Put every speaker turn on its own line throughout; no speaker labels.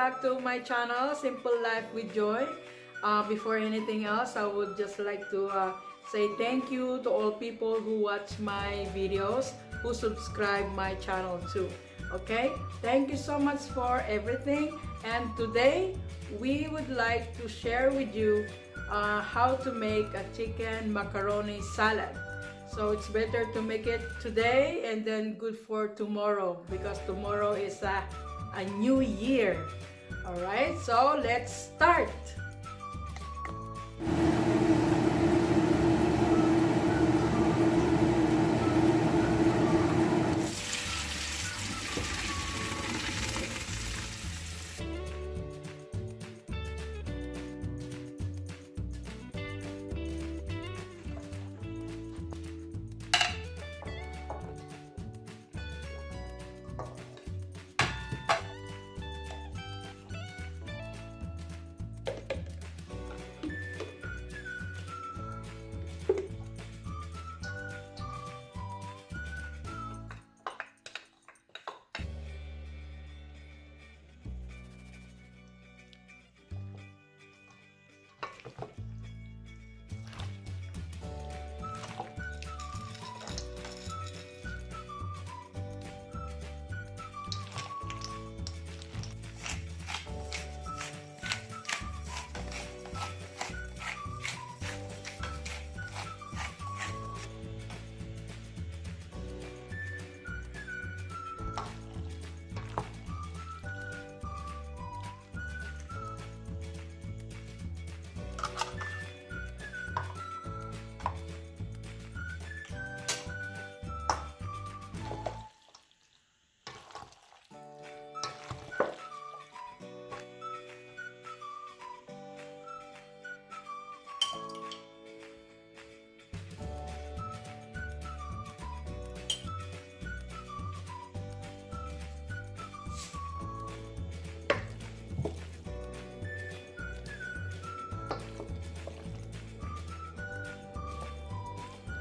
back to my channel, Simple Life with Joy. Before anything else, I would just like to say thank you to all people who watch my videos, who subscribe my channel too. Okay, thank you so much for everything. And today, we would like to share with you how to make a chicken macaroni salad. So it's better to make it today and then good for tomorrow, because tomorrow is a new year. Alright, so let's start.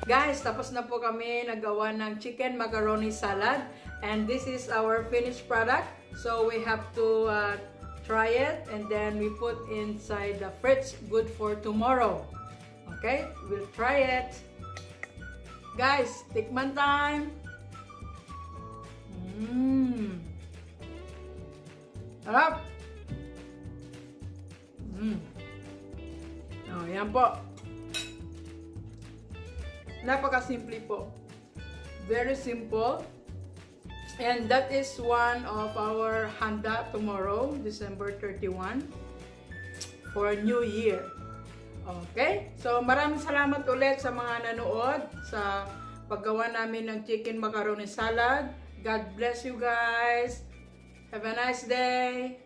Guys, tapos na po kami nagawa ng chicken macaroni salad, and this is our finished product. So we have to try it, and then we put inside the fridge, good for tomorrow. Okay, we'll try it. Guys, tikman time. Harap. Oh, yan po. Napaka-simple po. Very simple. And that is one of our handa tomorrow, December 31, for New Year. Okay? So, maraming salamat ulit sa mga nanood sa paggawa namin ng chicken macaroni salad. God bless you guys. Have a nice day.